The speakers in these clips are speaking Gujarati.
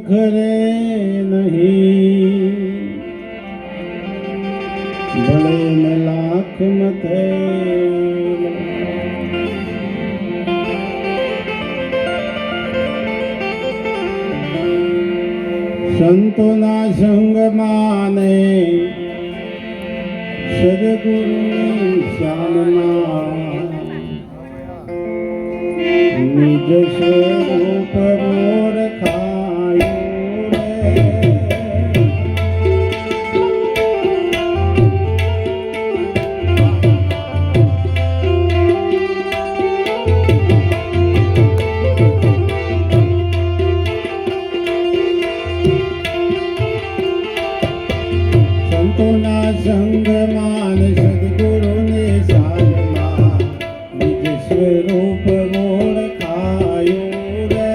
करे नहीं भले में लाख मथे संतोना संग माने सदगुरु श्यामना निज स्वरूप मोर खायो संतोना संग मान सदगुरु ने साधना निज स्वरूप मोर खायो रे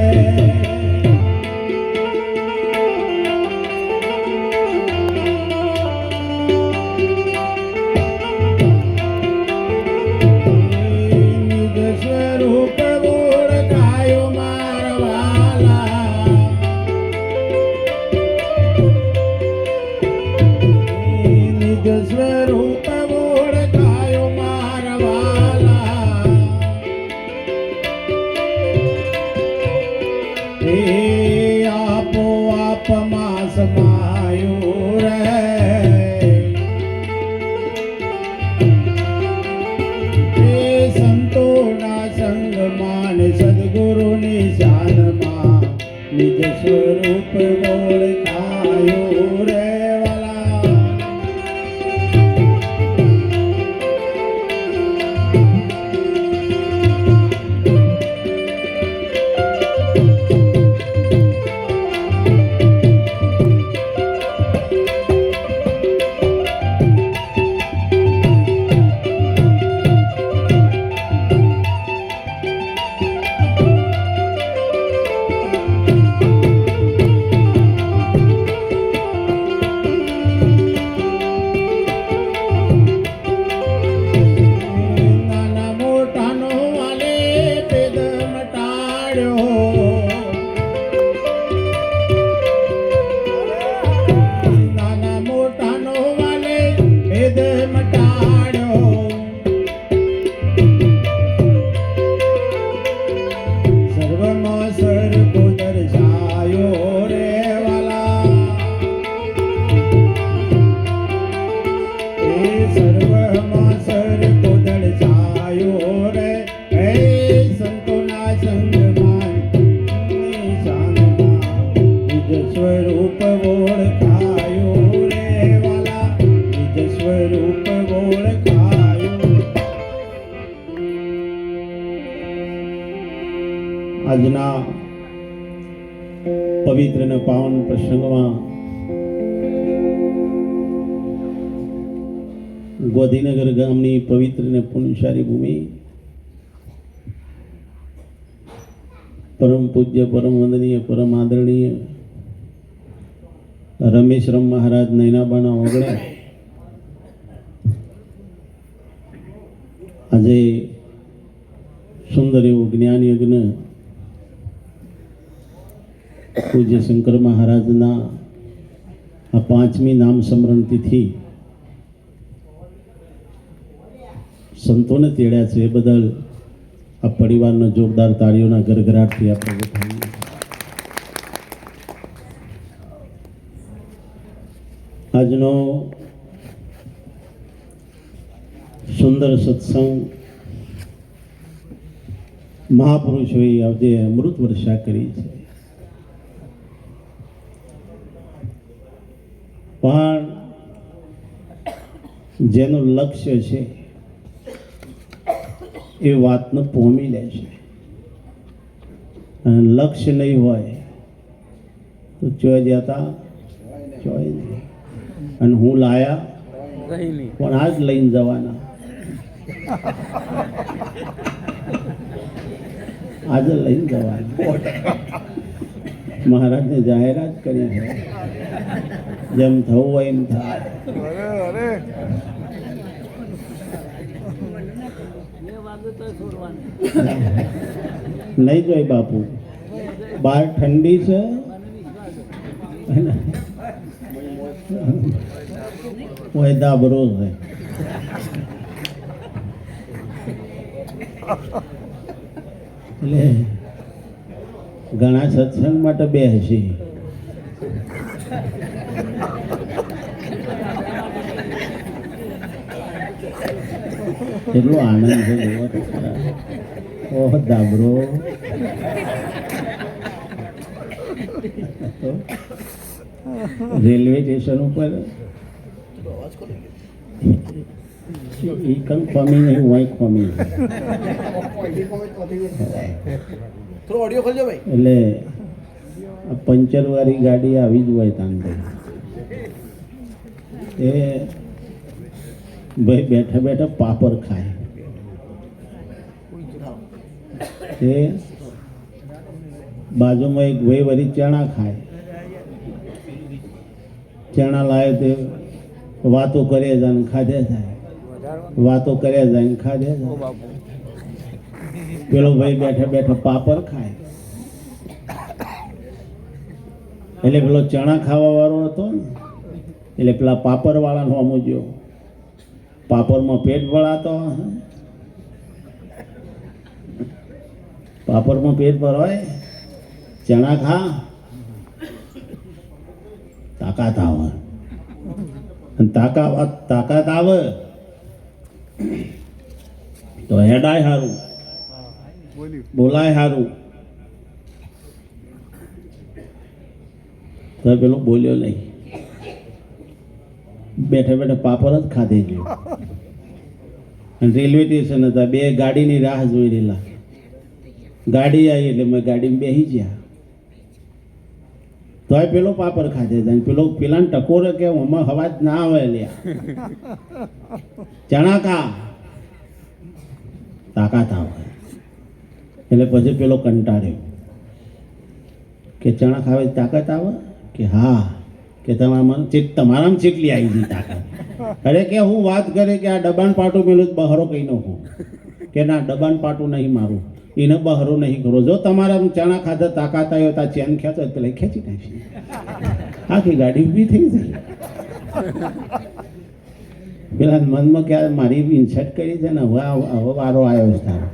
निज स्वरूप मोर खायो मारवाला निज स्वरूप मोर खायो मारवाला हे आपो आप मास मायो रे हे संतोना संग मान सदगुरु निशान मा निज स्वरूप मोर खायो रे वाला स्वरूप गोड़ खायो रे वाला निज स्वरूप गोड़ खायो આજના પવિત્ર અને પાવન પ્રસંગમાં ગોધીનગર ગામની પવિત્ર અને પુણ્યશાળી ભૂમિ પરમ પૂજ્ય પરમ વંદનીય પરમ આદરણીય રમેશરામ મહારાજ નૈનાબાના ઓગણે આજે સુંદર એવું જ્ઞાન યજ્ઞ પૂજ્ય શંકર મહારાજના આ 5મી નામ સ્મરણ તિથિ સંતોને તેડ્યા છે એ બદલ આ પરિવારનો જોરદાર તાળીઓના ગરગરાટથી આપણે વધાવીએ. આજનો સુંદર સત્સંગ મહાપુરુષોએ આજે અમૃત વર્ષા કરી છે, પણ જેનું લક્ષ્ય છે એ વાતને પોમી લે છે, અને લક્ષ્ય નહીં હોય તો ચોય જતા ચોય નહીં. અને હું લાયા પણ આજ લઈને જવાના, આજે લઈને જવાના. મહારાજને જાહેરાત કરી છે, જેમ થવું હોય એમ થાય. નહીં જોઈ બાપુ, બહાર ઠંડી છે કોઈ દાબરો છે એટલે ઘણા સત્સંગ માટે બે હશે. એટલો આનંદ છે જોવો તો ખરા. ઓહ દાબરો રેલવે સ્ટેશન ઉપર એ કંઈ ખમી નહીં હોય ખમી એટલે આ પંચર વાળી ગાડી આવી જ હોય તાન એ ભાઈ બેઠા બેઠા પાપડ ખાય એ બાજુમાં એક ભાઈ વળી ચણા ખાય. ચણા લાવે તે વાતો કરે જાય ને ખાધે જાય, વાતો કરે જાય ને ખાધે જાય. પેલો ભાઈ બેઠા બેઠા પાપડ ખાય. એટલે પેલો ચણા ખાવા વાળો હતો ને એટલે પેલા પાપડ વાળાનો અમુજ્યો પાપડમાં પેટ ભરાતો, પાપડમાં પેટ ભરાય, ચણા ખા તાકાત આવે, તાકાત આવે તો હેડાય સારું, બોલાય સારું. તો પેલો બોલ્યો નહીં, બેઠા બેઠા પાપડ જ ખાધે ગયો. અને રેલવે સ્ટેશન હતા, બે ગાડીની રાહ જોઈ રહેલા. ગાડી આવી એટલે મેં ગાડીમાં બેસી ગયા. તો પેલો પાપડ ખાધે જાય, પેલો પેલા ટકોરે કે આમાં અવાજ ના આવે લ્યા ચણા ખા તાકાત આવે. એટલે પછી પેલો કંટાળ્યો કે ચણા ખાવે તાકાત આવે કે હા, કે તમારામાં ચેટલી આવી ગઈ તાકાત. અરે કે હું વાત કરે કે આ ડબાન પાટું પેલું બહારો કહી નાખું કે ના ડબાન પાટું નહીં મારું, એને બહારો નહીં કરો. જો તમારા ચણા ખાધા તાકાત આવ્યો તા ચેન ખેંચો પેલા ખેંચી નાખી, આખી ગાડી ઊભી થઈ જાય. પેલા મનમાં ક્યારે મારી ઇન્સર્ટ કરી છે ને હવે વારો આવ્યો છે તારો.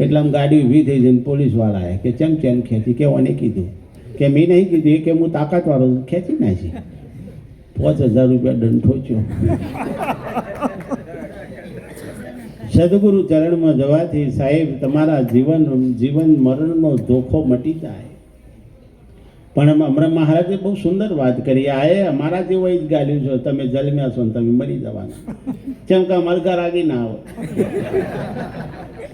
એટલે આમ ગાડી ઊભી થઈ જઈને પોલીસ વાળા આવ્યા કે ચેમ ચેન ખેંચી, કે ઓને કીધું કે મેં નહીં કીધું, એ કે હું તાકાત વાળો ખેંચી નાખી. 5000 રૂપિયા દંડ ઠોચ્યો. સદગુરુ ચરણમાં જવાથી સાહેબ તમારા જીવન મરણનો ધોખો મટી જાય. પણ હમણાં મહારાજે બહુ સુંદર વાત કરી. આ એ અમારા જેવો જ ગાલ્યું છો, તમે જન્મ્યા છો ને તમે મરી જવાના, જેમ કે અમારે ઘર આગી ના આવે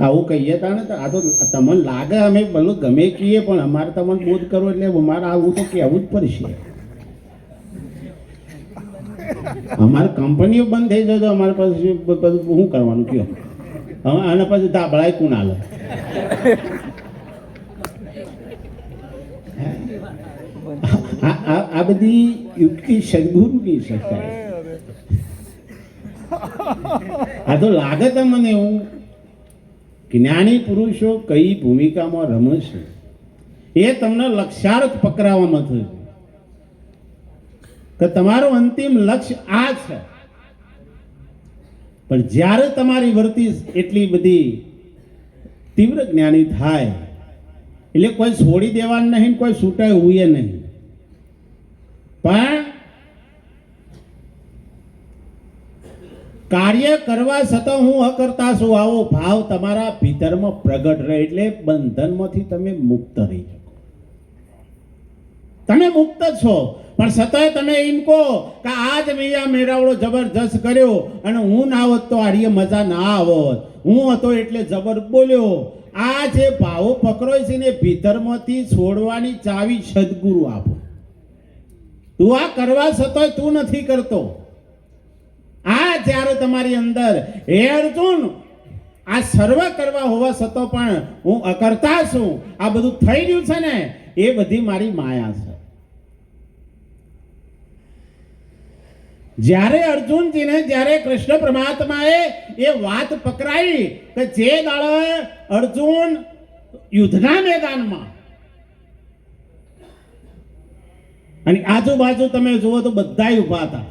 આવું કહીએ તા ને. આ તો તમને લાગે અમે ભલું ગમે કહીએ, પણ અમારે તમને બોધ કરવો એટલે અમારે આવું તો કહેવું જ પડશે. અમારે કંપનીઓ બંધ થઈ જાય તો અમારે પછી શું કરવાનું કયો? હવે આના પછી ધાબળાય કોણ હાલે? આ બધી યુક્તિ સદગુરુની શકાય. આ તો લાગે તમને એવું જ્ઞાની પુરુષો કઈ ભૂમિકામાં રમે છે એ તમને લક્ષ્યાર્થ પકડાવવામાં થશે કે તમારું અંતિમ લક્ષ્ય આ છે. પણ જ્યારે તમારી વર્તી એટલી બધી તીવ્ર જ્ઞાની થાય એટલે કોઈ છોડી દેવાનું નહીં, કોઈ છૂટાય હુએ નહીં. પણ કાર્ય કરવા છતાં હું અકર્તા છું આવો ભાવ તમારા ભીતરમાં પ્રગટ રહે એટલે બંધનમાંથી તમે મુક્ત રહી શકો. તમે મુક્ત છો પણ છતાંય તમે એમ કહો કે આજ મેં આ મેળાવડો જબરજસ્ત કર્યો અને હું ના હોત તો આર્ય મજા ના આવત, હું હતો એટલે જબર બોલ્યો. આ જે ભાવો પકડોય છે ને ભીતરમાંથી છોડવાની ચાવી સદગુરુ આપો. તું આ કરવા છતાંય તું નથી કરતો. આ જ્યારે તમારી અંદર હે અર્જુન આ સર્વ કરવા હોવા છતાં પણ હું અકર્તા છું, આ બધું થઈ રહ્યું છે ને એ બધી મારી માયા છે. જ્યારે અર્જુનજીને જ્યારે કૃષ્ણ પરમાત્માએ એ વાત પકડાઈ કે જે દાડે અર્જુન યુદ્ધના મેદાનમાં અને આજુબાજુ તમે જુઓ તો બધાય ઊભા હતા.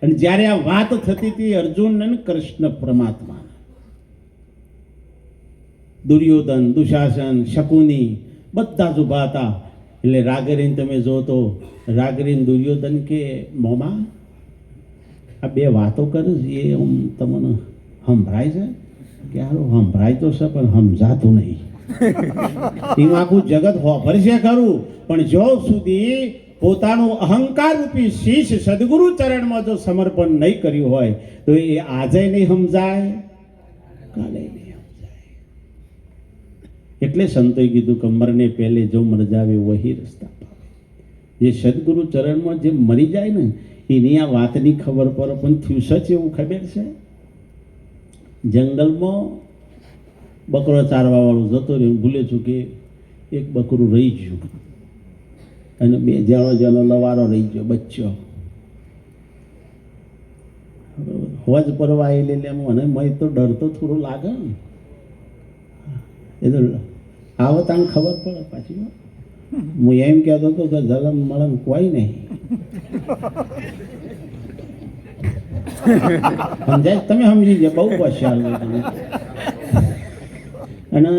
અને જ્યારે આ વાત થતી હતી અર્જુન અને કૃષ્ણ પરમાત્મા, દુર્યોધન, દુશાસન, શકુની બધા જ ઊભા હતા. એટલે રાગરીન તમે જો તો રાગરીન દુર્યોધન કે મોમા આ બે વાતો કરે છે એ તમને સંભળાય છે કે હારું સંભળાય તો છે પણ સમજાતું નહીં. એમાં આખું જગત હોભરશે ખરું, પણ જો સુધી પોતાનું અહંકાર રૂપી શીશ સદગુરુ ચરણમાં જો સમર્પણ નહીં કર્યું હોય તો એ આજે નહીં સમજાય, કાલે નહીં સમજાય. એટલે સંતોએ કીધું કે મરને પહેલે જો મર જાવે વહી રસ્તા પાવે. જે સદગુરુ ચરણમાં જે મરી જાય ને એની આ વાતની ખબર પડે. પણ થયું સચ એવું ખબર છે, જંગલમાં બકરો ચારવા વાળું જતો રહ્યો, ભૂલે છું કે એક બકરું રહી ગયું અને બે જણો લવારો રહી ગયો, બચ્ચો હોજ પરવા એ લે મને મય તો ડર તો થોડું લાગે ને. એ તો આવતા ખબર પડે પાછી. હું એમ કહેતો હતો કે જલમ મળમ કોઈ નહીં. સમજાય? તમે સમજી ગયા, બહુ હોશિયાર તમે. અને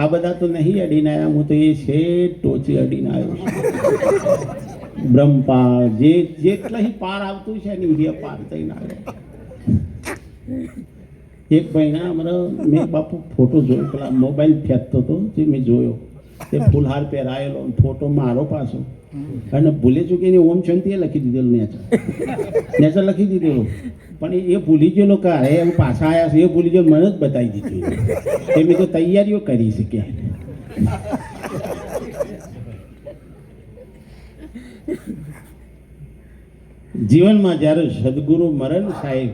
આ બધા તો નહીં અડીને આવ્યા, હું તો એ છે ટોચી અડીને આવ્યો છું. બ્રહ્મપાળ જે જેટલા પાર આવતું છે એની એ પાર થઈને આવ્યો. એક ભાઈ ના અમારા મેં બાપુ ફોટો જોયો, પેલા મોબાઈલ ફેંકતો હતો જે મેં જોયો, તે ફૂલહાર પહેરાયેલો ફોટો મારો પાછો, અને ભૂલે છું કે એની ઓમ શાંતિએ લખી દીધેલું નેચર લખી દીધેલું. પણ એ ભૂલી ગયેલો કે અરે હું પાછા આવ્યા છે એ ભૂલી ગયો, મને જ બતાવી દીધું. એ મેં તો તૈયારીઓ કરી છે કે જીવનમાં જ્યારે સદગુરુ મરે ને સાહેબ,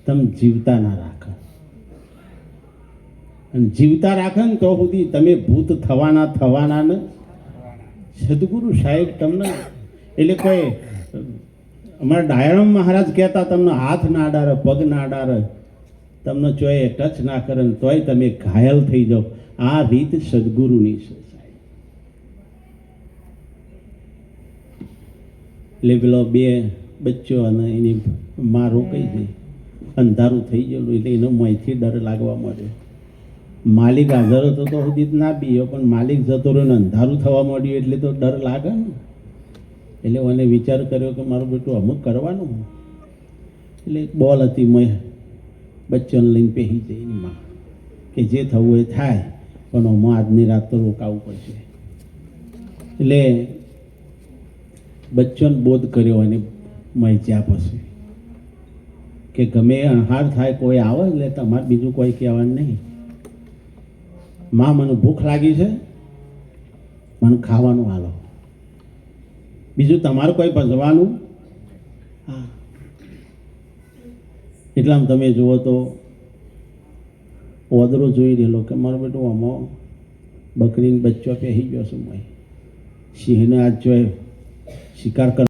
તમે જીવતા ના રાખો. અને જીવતા રાખે ને તો સુધી તમે ભૂત થવાના ને સદગુરુ સાહેબ તમને એટલે કોઈ અમારા ડાયરામ મહારાજ કહેતા તમને હાથ ના અડારે, પગ ના અડારે, તમને ચોય ટચ ના કરે ને તોય તમે ઘાયલ થઈ જાઓ. આ રીત સદગુરુની છે સાહેબ. એટલે પેલો બે બચ્ચો અને એની માં રોકાઈ ગઈ, અંધારું થઈ ગયેલું એટલે એનો મોંથી ડર લાગવા માંડ્યો. માલિક હાજર હતો તો સુધી ના બીયો, પણ માલિક જતો રહ્યો ને અંધારું થવા માંડ્યું એટલે તો ડર લાગે ને. એટલે મને વિચાર કર્યો કે મારું બેટું અમુક કરવાનું. એટલે એક બોલ હતી, મેં બચ્ચોને લઈને પહેરી જઈ એની માં કે જે થવું એ થાય, પણ હું આજની રાત તો રોકાવું પડશે. એટલે બચ્ચોને બોધ કર્યો અને મેં જ્યાં પછી કે ગમે અણહાર થાય કોઈ આવે એટલે તમારે બીજું કોઈ કહેવાનું નહીં. માં મને ભૂખ લાગી છે, મને ખાવાનું હાલો, બીજું તમારું કોઈ ભજવાનું. હા, એટલામાં તમે જુઓ તો ઓદરો જોઈ રહેલો કે મારું બેટું આમાં બકરીને બચ્ચો પહેરી ગયો છું. મેં સિંહને આજ જો શિકાર કર